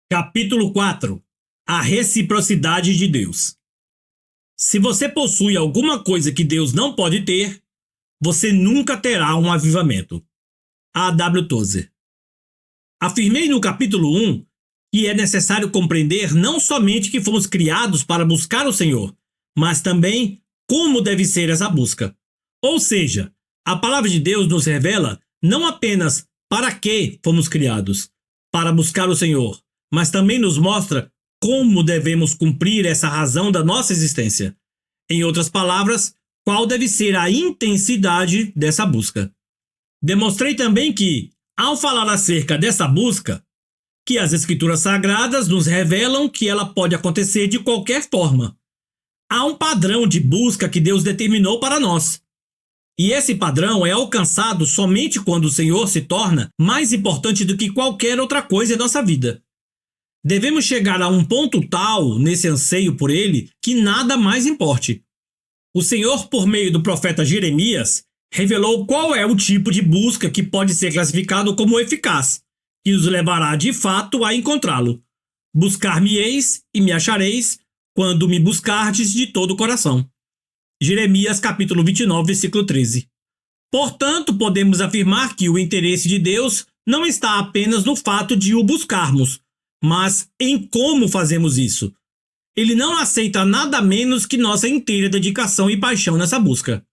Capítulo 4. A reciprocidade de Deus. Se você possui alguma coisa que Deus não pode ter, você nunca terá um avivamento. A. W. Tozer. Afirmei no capítulo 1 que é necessário compreender não somente que fomos criados para buscar o Senhor, mas também como deve ser essa busca. Ou seja, a palavra de Deus nos revela não apenas para que fomos criados, para buscar o Senhor, mas também nos mostra como devemos cumprir essa razão da nossa existência. Em outras palavras, qual deve ser a intensidade dessa busca. Demonstrei também que, ao falar acerca dessa busca, que as Escrituras Sagradas nos revelam que ela pode acontecer de qualquer forma. Há um padrão de busca que Deus determinou para nós. E esse padrão é alcançado somente quando o Senhor se torna mais importante do que qualquer outra coisa em nossa vida. Devemos chegar a um ponto tal nesse anseio por Ele que nada mais importe. O Senhor, por meio do profeta Jeremias, revelou qual é o tipo de busca que pode ser classificado como eficaz, que nos levará de fato a encontrá-lo. Buscar-me-eis e me achareis, quando me buscardes de todo o coração. Jeremias capítulo 29, versículo 13. Portanto, podemos afirmar que o interesse de Deus não está apenas no fato de o buscarmos, mas em como fazemos isso. Ele não aceita nada menos que nossa inteira dedicação e paixão nessa busca.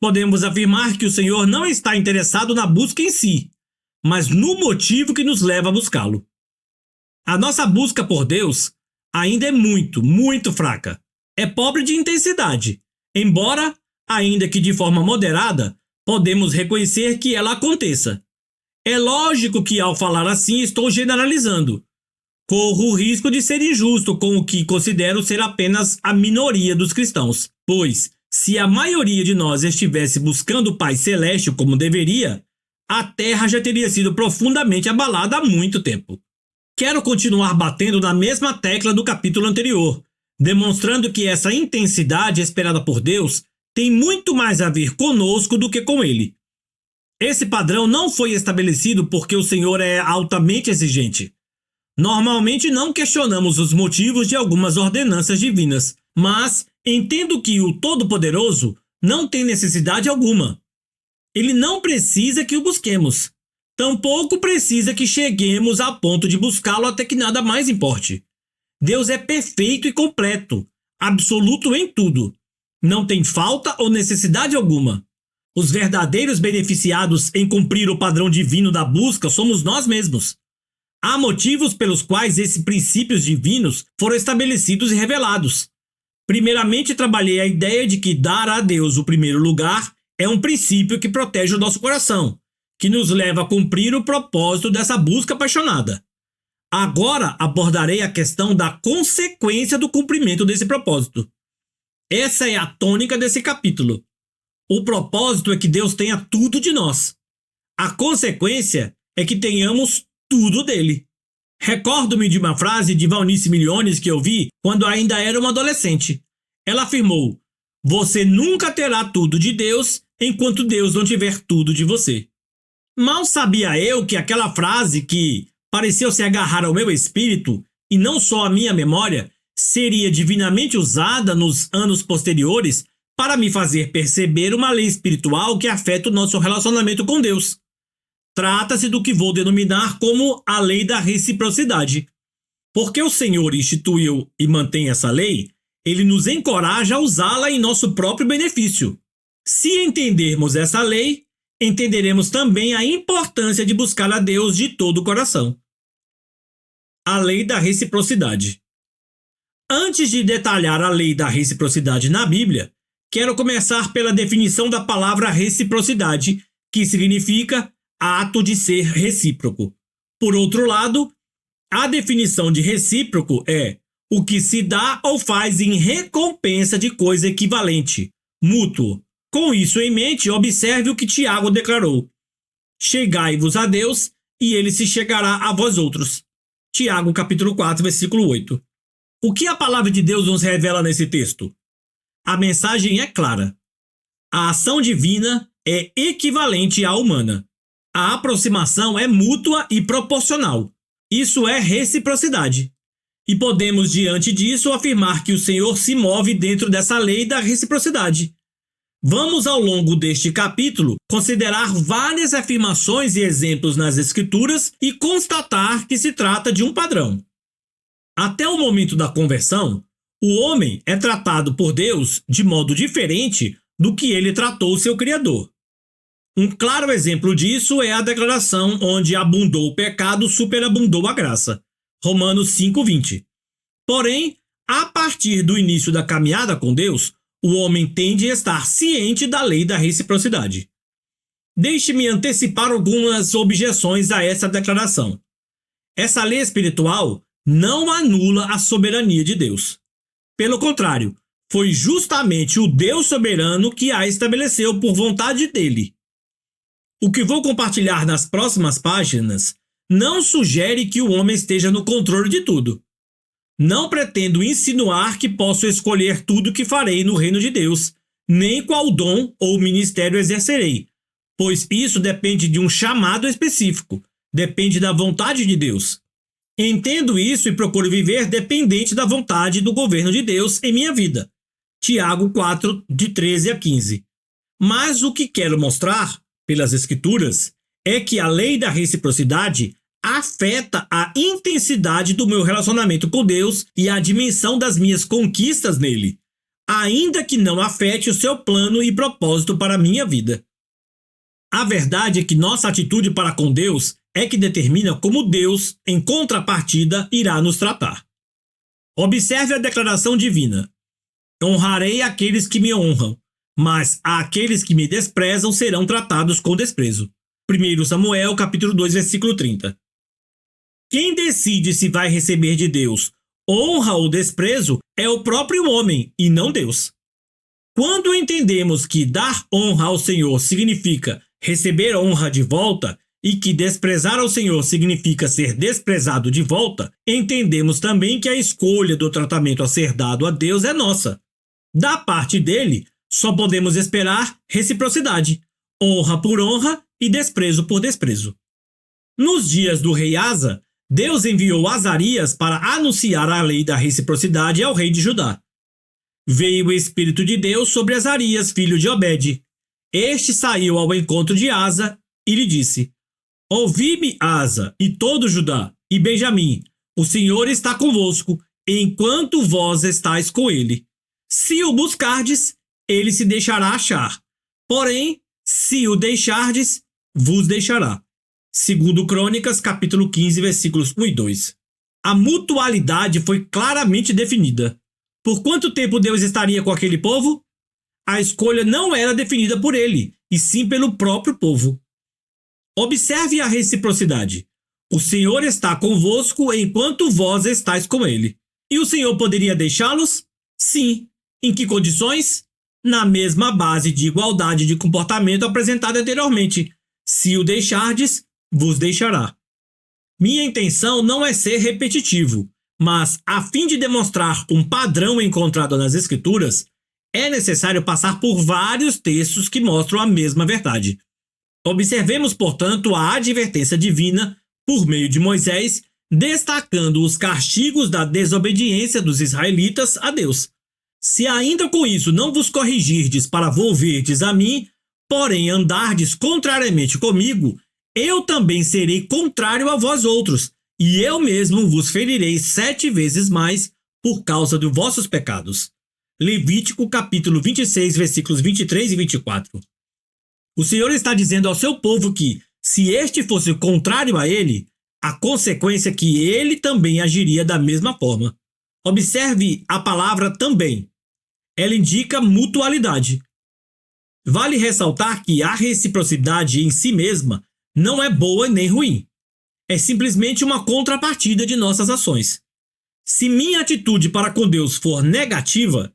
Podemos afirmar que o Senhor não está interessado na busca em si, mas no motivo que nos leva a buscá-lo. A nossa busca por Deus ainda é muito fraca. É pobre de intensidade, embora, ainda que de forma moderada, podemos reconhecer que ela aconteça. É lógico que ao falar assim estou generalizando. Corro o risco de ser injusto com o que considero ser apenas a minoria dos cristãos, pois, se a maioria de nós estivesse buscando o Pai Celeste como deveria, a Terra já teria sido profundamente abalada há muito tempo. Quero continuar batendo na mesma tecla do capítulo anterior, demonstrando que essa intensidade esperada por Deus tem muito mais a ver conosco do que com Ele. Esse padrão não foi estabelecido porque o Senhor é altamente exigente. Normalmente não questionamos os motivos de algumas ordenanças divinas, mas entendo que o Todo-Poderoso não tem necessidade alguma. Ele não precisa que o busquemos. Tampouco precisa que cheguemos a ponto de buscá-lo até que nada mais importe. Deus é perfeito e completo, absoluto em tudo. Não tem falta ou necessidade alguma. Os verdadeiros beneficiados em cumprir o padrão divino da busca somos nós mesmos. Há motivos pelos quais esses princípios divinos foram estabelecidos e revelados. Primeiramente, trabalhei a ideia de que dar a Deus o primeiro lugar é um princípio que protege o nosso coração, que nos leva a cumprir o propósito dessa busca apaixonada. Agora abordarei a questão da consequência do cumprimento desse propósito. Essa é a tônica desse capítulo. O propósito é que Deus tenha tudo de nós. A consequência é que tenhamos tudo dele. Recordo-me de uma frase de Valnice Milhones que eu vi quando ainda era uma adolescente. Ela afirmou: "Você nunca terá tudo de Deus enquanto Deus não tiver tudo de você." Mal sabia eu que aquela frase, que pareceu se agarrar ao meu espírito e não só à minha memória, seria divinamente usada nos anos posteriores para me fazer perceber uma lei espiritual que afeta o nosso relacionamento com Deus. Trata-se do que vou denominar como a lei da reciprocidade. Porque o Senhor instituiu e mantém essa lei, Ele nos encoraja a usá-la em nosso próprio benefício. Se entendermos essa lei, entenderemos também a importância de buscar a Deus de todo o coração. A lei da reciprocidade. Antes de detalhar a lei da reciprocidade na Bíblia, quero começar pela definição da palavra reciprocidade, que significa ato de ser recíproco. Por outro lado, a definição de recíproco é o que se dá ou faz em recompensa de coisa equivalente, mútuo. Com isso em mente, observe o que Tiago declarou: "Chegai-vos a Deus, e ele se chegará a vós outros." Tiago capítulo 4, versículo 8. O que a palavra de Deus nos revela nesse texto? A mensagem é clara. A ação divina é equivalente à humana. A aproximação é mútua e proporcional. Isso é reciprocidade. E podemos, diante disso, afirmar que o Senhor se move dentro dessa lei da reciprocidade. Vamos, ao longo deste capítulo, considerar várias afirmações e exemplos nas Escrituras e constatar que se trata de um padrão. Até o momento da conversão, o homem é tratado por Deus de modo diferente do que ele tratou seu Criador. Um claro exemplo disso é a declaração onde abundou o pecado, superabundou a graça. Romanos 5:20. Porém, a partir do início da caminhada com Deus, o homem tende a estar ciente da lei da reciprocidade. Deixe-me antecipar algumas objeções a essa declaração. Essa lei espiritual não anula a soberania de Deus. Pelo contrário, foi justamente o Deus soberano que a estabeleceu por vontade dele. O que vou compartilhar nas próximas páginas não sugere que o homem esteja no controle de tudo. Não pretendo insinuar que posso escolher tudo que farei no reino de Deus, nem qual dom ou ministério exercerei, pois isso depende de um chamado específico, depende da vontade de Deus. Entendo isso e procuro viver dependente da vontade do governo de Deus em minha vida. Tiago 4, de 13 a 15. Mas o que quero mostrar, pelas Escrituras, é que a lei da reciprocidade afeta a intensidade do meu relacionamento com Deus e a dimensão das minhas conquistas nele, ainda que não afete o seu plano e propósito para a minha vida. A verdade é que nossa atitude para com Deus é que determina como Deus, em contrapartida, irá nos tratar. Observe a declaração divina: honrarei aqueles que me honram, mas aqueles que me desprezam serão tratados com desprezo. 1 Samuel, capítulo 2, versículo 30. Quem decide se vai receber de Deus honra ou desprezo é o próprio homem e não Deus. Quando entendemos que dar honra ao Senhor significa receber honra de volta e que desprezar ao Senhor significa ser desprezado de volta, entendemos também que a escolha do tratamento a ser dado a Deus é nossa. Da parte dele, só podemos esperar reciprocidade, honra por honra e desprezo por desprezo. Nos dias do rei Asa, Deus enviou Azarias para anunciar a lei da reciprocidade ao rei de Judá. Veio o Espírito de Deus sobre Azarias, filho de Obed. Este saiu ao encontro de Asa e lhe disse: ouvi-me, Asa, e todo Judá, e Benjamim, o Senhor está convosco, enquanto vós estáis com ele. Se o buscardes, ele se deixará achar. Porém, se o deixardes, vos deixará. Segundo Crônicas, capítulo 15, versículos 1 e 2. A mutualidade foi claramente definida. Por quanto tempo Deus estaria com aquele povo? A escolha não era definida por ele, e sim pelo próprio povo. Observe a reciprocidade. O Senhor está convosco enquanto vós estáis com ele. E o Senhor poderia deixá-los? Sim. Em que condições? Na mesma base de igualdade de comportamento apresentada anteriormente. Se o deixardes, vos deixará. Minha intenção não é ser repetitivo, mas, a fim de demonstrar um padrão encontrado nas Escrituras, é necessário passar por vários textos que mostram a mesma verdade. Observemos, portanto, a advertência divina, por meio de Moisés, destacando os castigos da desobediência dos israelitas a Deus. Se ainda com isso não vos corrigirdes para volverdes a mim, porém andardes contrariamente comigo, eu também serei contrário a vós outros, e eu mesmo vos ferirei 7 vezes mais por causa de vossos pecados. Levítico capítulo 26, versículos 23 e 24. O Senhor está dizendo ao seu povo que, se este fosse contrário a ele, a consequência é que ele também agiria da mesma forma. Observe a palavra também. Ela indica mutualidade. Vale ressaltar que a reciprocidade em si mesma não é boa nem ruim. É simplesmente uma contrapartida de nossas ações. Se minha atitude para com Deus for negativa,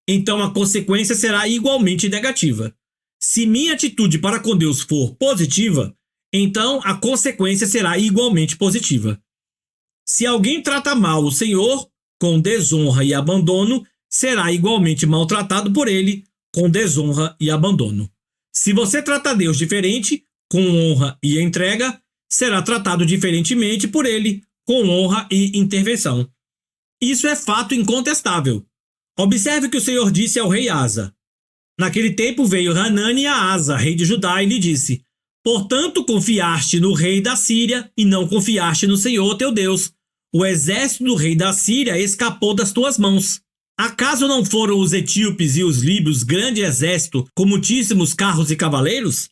então a consequência será igualmente negativa. Se minha atitude para com Deus for positiva, então a consequência será igualmente positiva. Se alguém trata mal o Senhor, com desonra e abandono, será igualmente maltratado por ele, com desonra e abandono. Se você trata Deus diferente, com honra e entrega, será tratado diferentemente por ele, com honra e intervenção. Isso é fato incontestável. Observe o que o Senhor disse ao rei Asa. Naquele tempo veio Hanani a Asa, rei de Judá, e lhe disse: portanto, confiaste no rei da Síria e não confiaste no Senhor teu Deus. O exército do rei da Síria escapou das tuas mãos. Acaso não foram os etíopes e os líbios grande exército com muitíssimos carros e cavaleiros?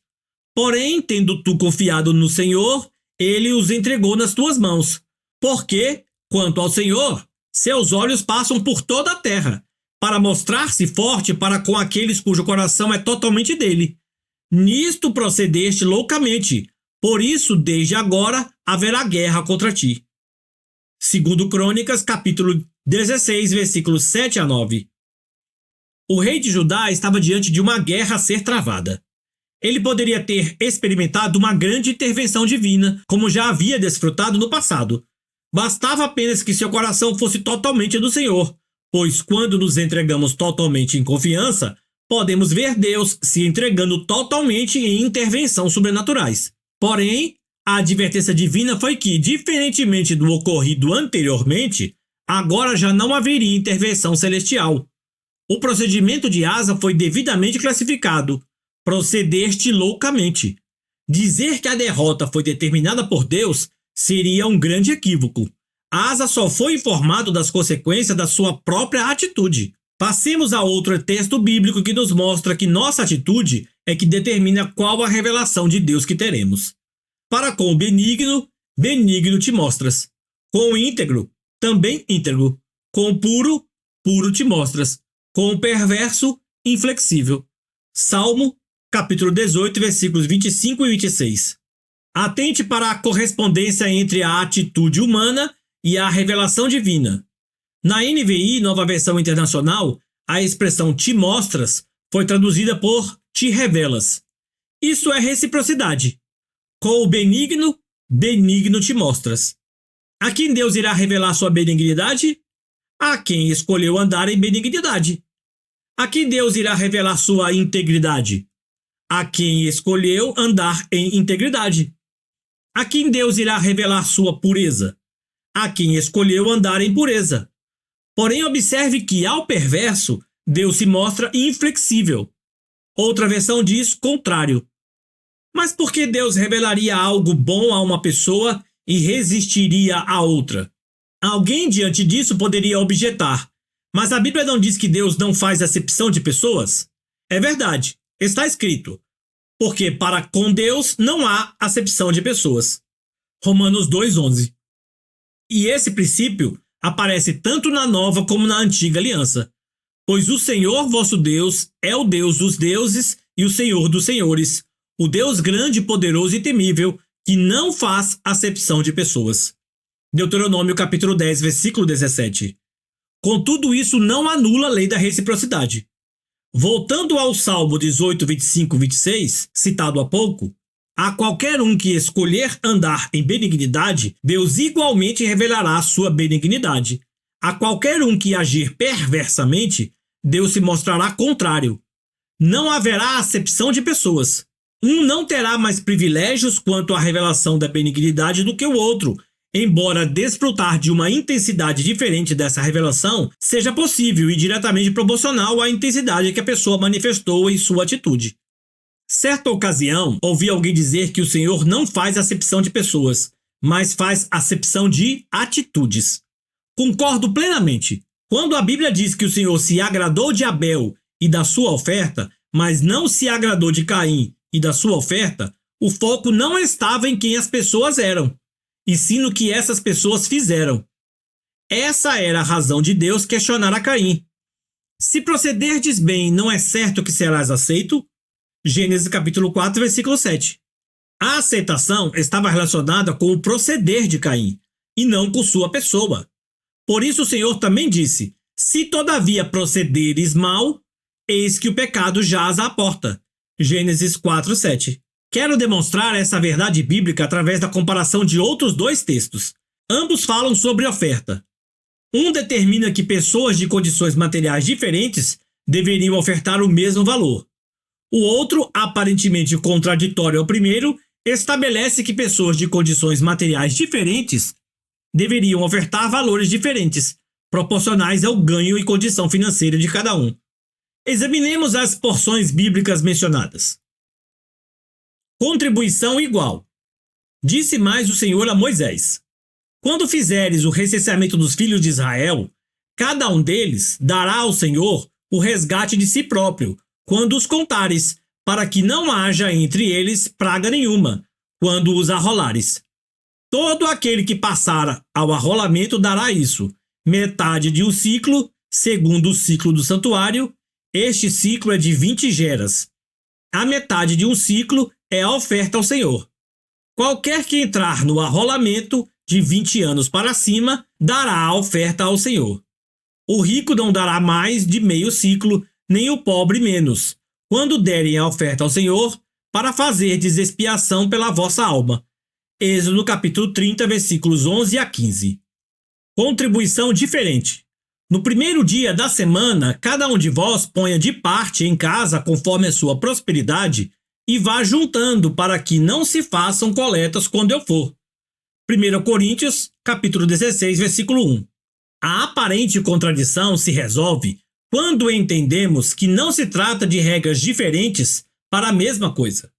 Porém, tendo tu confiado no Senhor, ele os entregou nas tuas mãos. Porque, quanto ao Senhor, seus olhos passam por toda a terra, para mostrar-se forte para com aqueles cujo coração é totalmente dele. Nisto procedeste loucamente, por isso desde agora haverá guerra contra ti. Segundo Crônicas, capítulo 16, versículos 7 a 9. O rei de Judá estava diante de uma guerra a ser travada. Ele poderia ter experimentado uma grande intervenção divina, como já havia desfrutado no passado. Bastava apenas que seu coração fosse totalmente do Senhor, pois quando nos entregamos totalmente em confiança, podemos ver Deus se entregando totalmente em intervenção sobrenaturais. Porém, a advertência divina foi que, diferentemente do ocorrido anteriormente, agora já não haveria intervenção celestial. O procedimento de Asa foi devidamente classificado. Procedeste loucamente. Dizer que a derrota foi determinada por Deus seria um grande equívoco. Asa só foi informado das consequências da sua própria atitude. Passemos a outro texto bíblico que nos mostra que nossa atitude é que determina qual a revelação de Deus que teremos. Para com o benigno, benigno te mostras. Com o íntegro, também íntegro. Com o puro, puro te mostras. Com o perverso, inflexível. Salmo, capítulo 18, versículos 25 e 26. Atente para a correspondência entre a atitude humana e a revelação divina. Na NVI, Nova Versão Internacional, a expressão te mostras foi traduzida por te revelas. Isso é reciprocidade. Com o benigno, benigno te mostras. A quem Deus irá revelar sua benignidade? A quem escolheu andar em benignidade. A quem Deus irá revelar sua integridade? A quem escolheu andar em integridade. A quem Deus irá revelar sua pureza? A quem escolheu andar em pureza. Porém, observe que, ao perverso, Deus se mostra inflexível. Outra versão diz contrário. Mas por que Deus revelaria algo bom a uma pessoa e resistiria a outra? Alguém diante disso poderia objetar: mas a Bíblia não diz que Deus não faz acepção de pessoas? É verdade, está escrito. Porque para com Deus não há acepção de pessoas. Romanos 2,11. E esse princípio aparece tanto na nova como na antiga aliança. Pois o Senhor vosso Deus é o Deus dos deuses e o Senhor dos senhores, o Deus grande, poderoso e temível, que não faz acepção de pessoas. Deuteronômio capítulo 10, versículo 17. Contudo, isso não anula a lei da reciprocidade. Voltando ao Salmo 18, 25 26, citado há pouco, a qualquer um que escolher andar em benignidade, Deus igualmente revelará a sua benignidade. A qualquer um que agir perversamente, Deus se mostrará contrário. Não haverá acepção de pessoas. Um não terá mais privilégios quanto à revelação da benignidade do que o outro, embora desfrutar de uma intensidade diferente dessa revelação seja possível e diretamente proporcional à intensidade que a pessoa manifestou em sua atitude. Certa ocasião, ouvi alguém dizer que o Senhor não faz acepção de pessoas, mas faz acepção de atitudes. Concordo plenamente. Quando a Bíblia diz que o Senhor se agradou de Abel e da sua oferta, mas não se agradou de Caim e da sua oferta, o foco não estava em quem as pessoas eram, e sim no que essas pessoas fizeram. Essa era a razão de Deus questionar a Caim. Se procederdes bem, não é certo que serás aceito? Gênesis capítulo 4, versículo 7. A aceitação estava relacionada com o proceder de Caim, e não com sua pessoa. Por isso o Senhor também disse: se todavia procederes mal, eis que o pecado jaz à porta. Gênesis 4, 7. Quero demonstrar essa verdade bíblica através da comparação de outros dois textos. Ambos falam sobre oferta. Um determina que pessoas de condições materiais diferentes deveriam ofertar o mesmo valor. O outro, aparentemente contraditório ao primeiro, estabelece que pessoas de condições materiais diferentes deveriam ofertar valores diferentes, proporcionais ao ganho e condição financeira de cada um. Examinemos as porções bíblicas mencionadas. Contribuição igual. Disse mais o Senhor a Moisés: quando fizeres o recenseamento dos filhos de Israel, cada um deles dará ao Senhor o resgate de si próprio, quando os contares, para que não haja entre eles praga nenhuma, quando os arrolares. Todo aquele que passar ao arrolamento dará isso, metade de um ciclo, segundo o ciclo do santuário. Este ciclo é de 20 geras. A metade de um ciclo é a oferta ao Senhor. Qualquer que entrar no arrolamento de 20 anos para cima dará a oferta ao Senhor. O rico não dará mais de meio ciclo, nem o pobre menos, quando derem a oferta ao Senhor, para fazerdes expiação pela vossa alma. Êxodo capítulo 30, versículos 11 a 15. Contribuição diferente. No primeiro dia da semana, cada um de vós ponha de parte em casa conforme a sua prosperidade e vá juntando para que não se façam coletas quando eu for. 1 Coríntios, capítulo 16, versículo 1. A aparente contradição se resolve quando entendemos que não se trata de regras diferentes para a mesma coisa.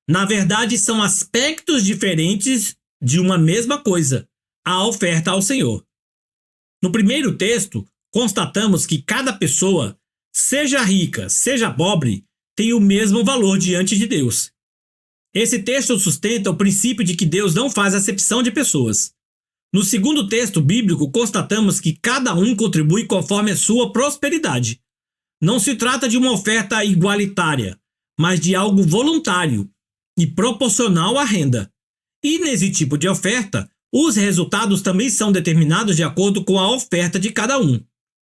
Na verdade, são aspectos diferentes de uma mesma coisa, a oferta ao Senhor. No primeiro texto, constatamos que cada pessoa, seja rica, seja pobre, tem o mesmo valor diante de Deus. Esse texto sustenta o princípio de que Deus não faz acepção de pessoas. No segundo texto bíblico, constatamos que cada um contribui conforme a sua prosperidade. Não se trata de uma oferta igualitária, mas de algo voluntário e proporcional à renda. E nesse tipo de oferta, os resultados também são determinados de acordo com a oferta de cada um.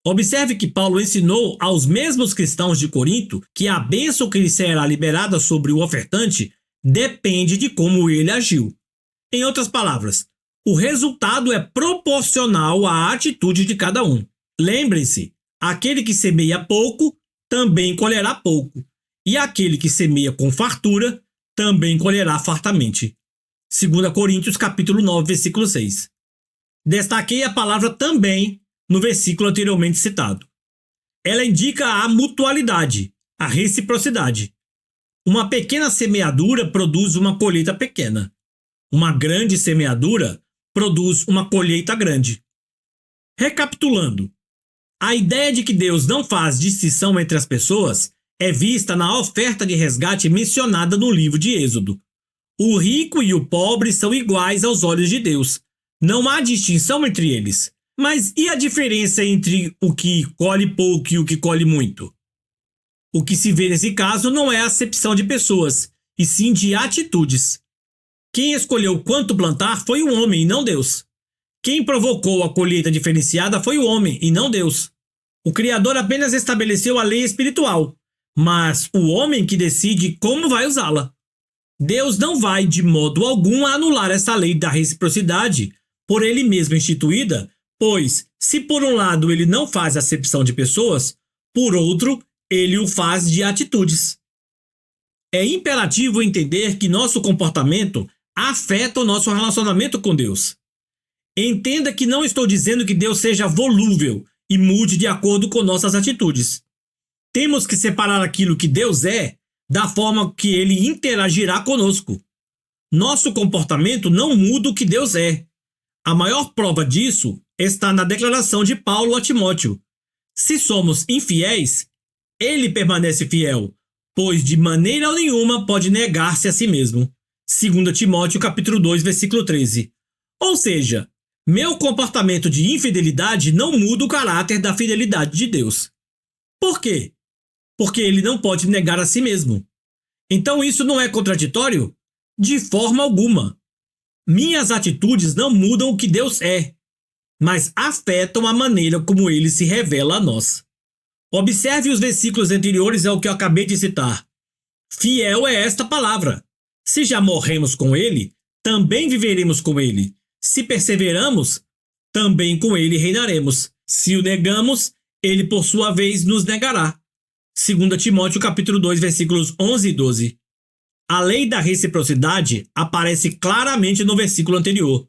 Observe que Paulo ensinou aos mesmos cristãos de Corinto que a bênção que lhe será liberada sobre o ofertante depende de como ele agiu. Em outras palavras, o resultado é proporcional à atitude de cada um. Lembrem-se, aquele que semeia pouco também colherá pouco, e aquele que semeia com fartura também colherá fartamente. 2 Coríntios capítulo 9, versículo 6. Destaquei a palavra também no versículo anteriormente citado. Ela indica a mutualidade, a reciprocidade. Uma pequena semeadura produz uma colheita pequena. Uma grande semeadura produz uma colheita grande. Recapitulando, a ideia de que Deus não faz distinção entre as pessoas é vista na oferta de resgate mencionada no livro de Êxodo. O rico e o pobre são iguais aos olhos de Deus. Não há distinção entre eles. Mas e a diferença entre o que colhe pouco e o que colhe muito? O que se vê nesse caso não é a acepção de pessoas, e sim de atitudes. Quem escolheu quanto plantar foi o homem e não Deus. Quem provocou a colheita diferenciada foi o homem e não Deus. O Criador apenas estabeleceu a lei espiritual, mas o homem que decide como vai usá-la. Deus não vai, de modo algum, anular essa lei da reciprocidade, por ele mesmo instituída, pois, se por um lado ele não faz acepção de pessoas, por outro, ele o faz de atitudes. É imperativo entender que nosso comportamento afeta o nosso relacionamento com Deus. Entenda que não estou dizendo que Deus seja volúvel e mude de acordo com nossas atitudes. Temos que separar aquilo que Deus é da forma que ele interagirá conosco. Nosso comportamento não muda o que Deus é. A maior prova disso está na declaração de Paulo a Timóteo. Se somos infiéis, ele permanece fiel, pois de maneira nenhuma pode negar-se a si mesmo. 2 Timóteo capítulo 2, versículo 13. Ou seja, meu comportamento de infidelidade não muda o caráter da fidelidade de Deus. Por quê? Porque ele não pode negar a si mesmo. Então isso não é contraditório? De forma alguma. Minhas atitudes não mudam o que Deus é, mas afetam a maneira como ele se revela a nós. Observe os versículos anteriores ao que eu acabei de citar. Fiel é esta palavra. Se já morremos com ele, também viveremos com ele. Se perseveramos, também com ele reinaremos. Se o negamos, ele por sua vez nos negará. 2 Timóteo capítulo 2, versículos 11 e 12. A lei da reciprocidade aparece claramente no versículo anterior.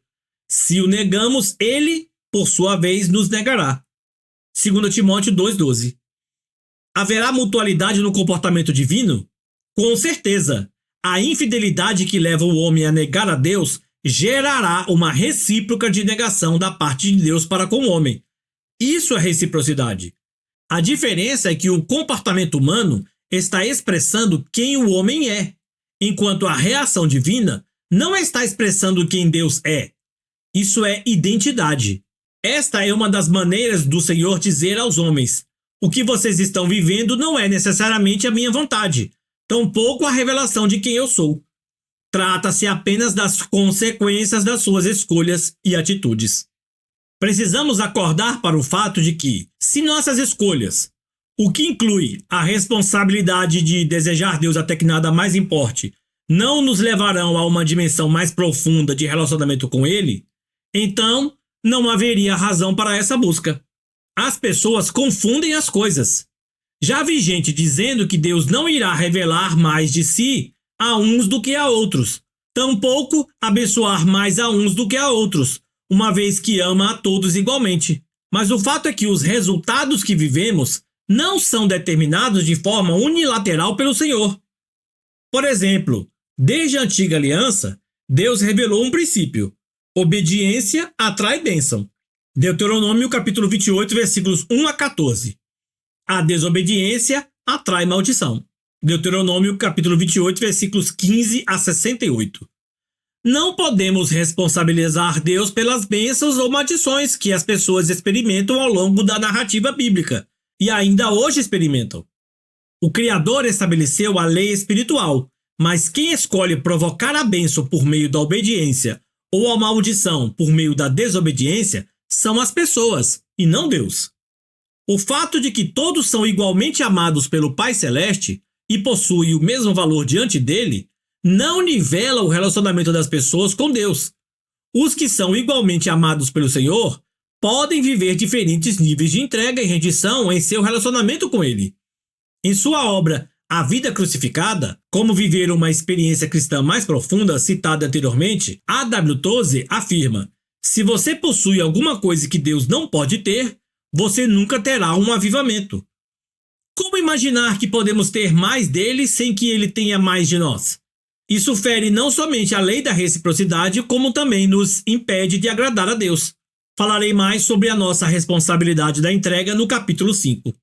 Se o negamos, ele, por sua vez, nos negará. 2 Timóteo 2,12. Haverá mutualidade no comportamento divino? Com certeza. A infidelidade que leva o homem a negar a Deus gerará uma recíproca de negação da parte de Deus para com o homem. Isso é reciprocidade. A diferença é que o comportamento humano está expressando quem o homem é, enquanto a reação divina não está expressando quem Deus é. Isso é identidade. Esta é uma das maneiras do Senhor dizer aos homens: o que vocês estão vivendo não é necessariamente a minha vontade, tampouco a revelação de quem eu sou. Trata-se apenas das consequências das suas escolhas e atitudes. Precisamos acordar para o fato de que, se nossas escolhas, o que inclui a responsabilidade de desejar Deus até que nada mais importe, não nos levarão a uma dimensão mais profunda de relacionamento com Ele, então não haveria razão para essa busca. As pessoas confundem as coisas. Já vi gente dizendo que Deus não irá revelar mais de si a uns do que a outros, tampouco abençoar mais a uns do que a outros, uma vez que ama a todos igualmente. Mas o fato é que os resultados que vivemos não são determinados de forma unilateral pelo Senhor. Por exemplo, desde a antiga aliança, Deus revelou um princípio: obediência atrai bênção. Deuteronômio capítulo 28, versículos 1 a 14. A desobediência atrai maldição. Deuteronômio capítulo 28, versículos 15 a 68. Não podemos responsabilizar Deus pelas bênçãos ou maldições que as pessoas experimentam ao longo da narrativa bíblica e ainda hoje experimentam. O Criador estabeleceu a lei espiritual, mas quem escolhe provocar a bênção por meio da obediência ou a maldição por meio da desobediência são as pessoas, e não Deus. O fato de que todos são igualmente amados pelo Pai Celeste e possuem o mesmo valor diante dele não nivela o relacionamento das pessoas com Deus. Os que são igualmente amados pelo Senhor podem viver diferentes níveis de entrega e rendição em seu relacionamento com Ele. Em sua obra A Vida Crucificada, Como Viver uma Experiência Cristã Mais Profunda, citada anteriormente, A.W. Tozer afirma: se você possui alguma coisa que Deus não pode ter, você nunca terá um avivamento. Como imaginar que podemos ter mais dele sem que ele tenha mais de nós? Isso fere não somente a lei da reciprocidade, como também nos impede de agradar a Deus. Falarei mais sobre a nossa responsabilidade da entrega no capítulo 5.